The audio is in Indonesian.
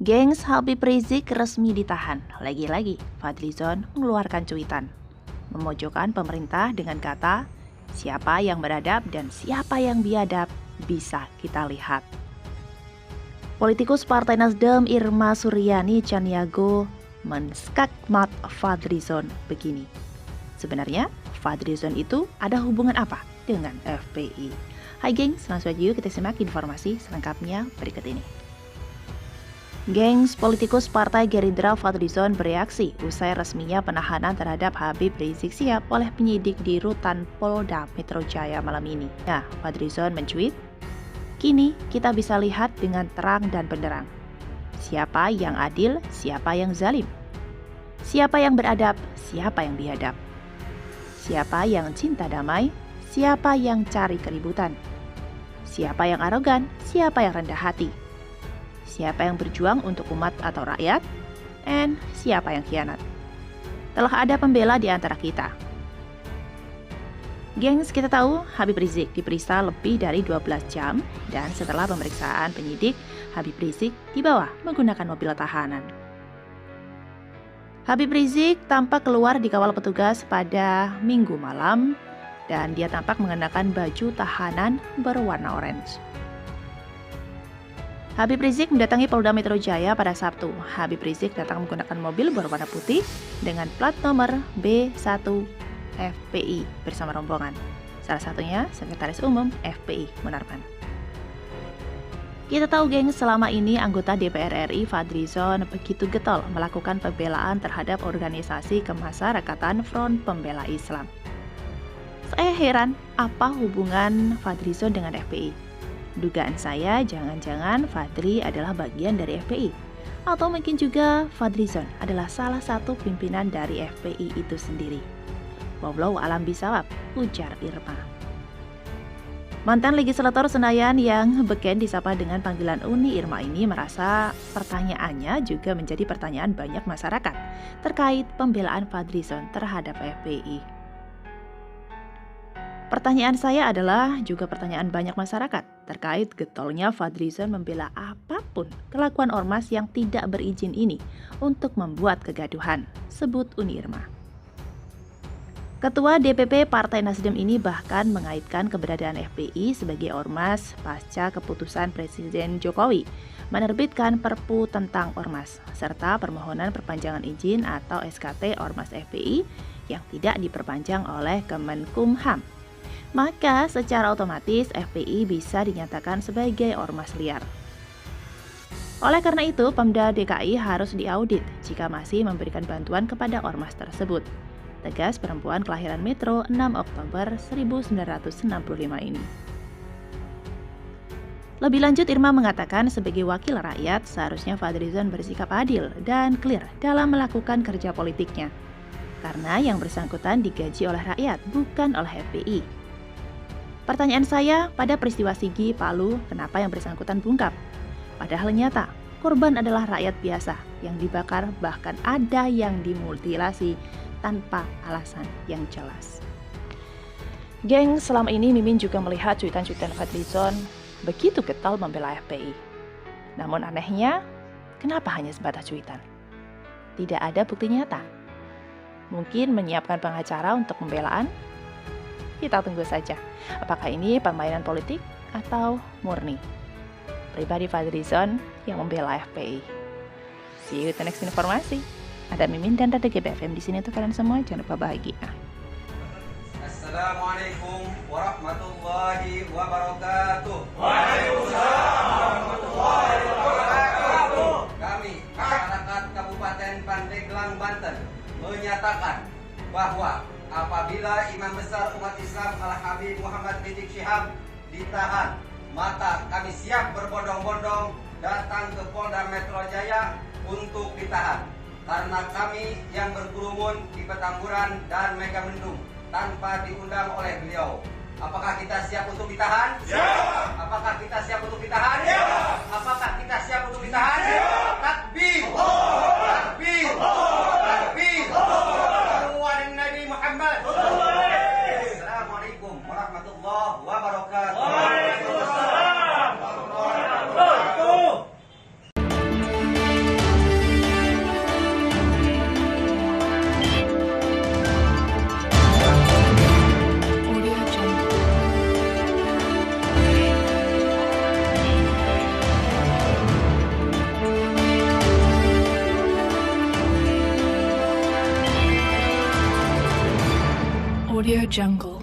Gengs Habib Rizik resmi ditahan. Lagi-lagi Fadlizon mengeluarkan cuitan memojokkan pemerintah dengan kata siapa yang beradab dan siapa yang biadab bisa kita lihat. Politikus Partai Nasdem Irma Suryani Chaniago menskakmat Fadlizon begini. Sebenarnya Fadlizon itu ada hubungan apa dengan FPI? Hai gengs, langsung aja yuk kita simak informasi selengkapnya berikut ini. Gengs, politikus Partai Gerindra Fadlizon bereaksi usai resminya penahanan terhadap Habib Rizik Syihab oleh penyidik di Rutan Polda Metro Jaya malam ini. Nah, Fadlizon mencuit, kini kita bisa lihat dengan terang dan benderang. Siapa yang adil, siapa yang zalim. Siapa yang beradab, siapa yang biadab. Siapa yang cinta damai, siapa yang cari keributan. Siapa yang arogan, siapa yang rendah hati. Siapa yang berjuang untuk umat atau rakyat, dan siapa yang khianat. Telah ada pembela di antara kita. Gengs, kita tahu Habib Rizik diperiksa lebih dari 12 jam dan setelah pemeriksaan penyidik, Habib Rizik dibawa menggunakan mobil tahanan. Habib Rizik tampak keluar dikawal petugas pada Minggu malam dan dia tampak mengenakan baju tahanan berwarna orange. Habib Rizik mendatangi Polda Metro Jaya pada Sabtu. Habib Rizik datang menggunakan mobil berwarna putih dengan plat nomor B1 FPI bersama rombongan. Salah satunya Sekretaris Umum FPI Munarman. Kita tahu geng, selama ini anggota DPR RI Fadlizon begitu getol melakukan pembelaan terhadap organisasi kemasyarakatan Front Pembela Islam. Saya heran apa hubungan Fadlizon dengan FPI. Dugaan saya jangan-jangan Fadli adalah bagian dari FPI. Atau mungkin juga Fadlizon adalah salah satu pimpinan dari FPI itu sendiri. Wallahu alam bisawab, ujar Irma. Mantan legislator Senayan yang beken disapa dengan panggilan Uni Irma ini merasa pertanyaannya juga menjadi pertanyaan banyak masyarakat terkait pembelaan Fadlizon terhadap FPI. Pertanyaan saya adalah juga pertanyaan banyak masyarakat terkait getolnya Fadlizon membela apapun kelakuan ormas yang tidak berizin ini untuk membuat kegaduhan, sebut Uni Irma. Ketua DPP Partai Nasdem ini bahkan mengaitkan keberadaan FPI sebagai ormas pasca keputusan Presiden Jokowi menerbitkan Perpu tentang ormas serta permohonan perpanjangan izin atau SKT ormas FPI yang tidak diperpanjang oleh Kemenkumham. Maka secara otomatis FPI bisa dinyatakan sebagai ormas liar. Oleh karena itu, Pemda DKI harus diaudit jika masih memberikan bantuan kepada ormas tersebut. Tegas perempuan kelahiran Metro 6 Oktober 1965 ini. Lebih lanjut, Irma mengatakan sebagai wakil rakyat seharusnya Fadlizon bersikap adil dan clear dalam melakukan kerja politiknya. Karena yang bersangkutan digaji oleh rakyat, bukan oleh FPI. Pertanyaan saya, pada peristiwa Sigi Palu, kenapa yang bersangkutan bungkap? Padahal nyata, korban adalah rakyat biasa yang dibakar, bahkan ada yang dimutilasi tanpa alasan yang jelas. Geng, selama ini Mimin juga melihat cuitan-cuitan Fadlizon begitu getol membela FPI. Namun anehnya, kenapa hanya sebatas cuitan? Tidak ada bukti nyata. Mungkin menyiapkan pengacara untuk pembelaan? Kita tunggu saja, apakah ini permainan politik atau murni pribadi Fadlizon yang membela FPI. See you the next informasi. Ada Mimin dan Rada GBFM di sini untuk kalian semua. Jangan lupa bahagia. Assalamualaikum warahmatullahi wabarakatuh. Waalaikumsalam warahmatullahi wabarakatuh. Kami, masyarakat Kabupaten Pandeglang, Banten, menyatakan bahwa apabila Imam Besar Umat Islam Al-Habib Muhammad Rizik Syihab ditahan, maka kami siap berbondong-bondong datang ke Polda Metro Jaya untuk ditahan. Karena kami yang berkerumun di Petamburan dan Megamendung tanpa diundang oleh beliau. Apakah kita siap untuk ditahan? Ya. Apakah kita siap untuk ditahan? Ya. Apakah kita siap untuk ditahan? Ya. Takbir! Takbir! Takbir! Nabi Muhammad. Assalamualaikum warahmatullahi wabarakatuh. Waalaikumsalam warahmatullahi wabarakatuh. Audio Jungle.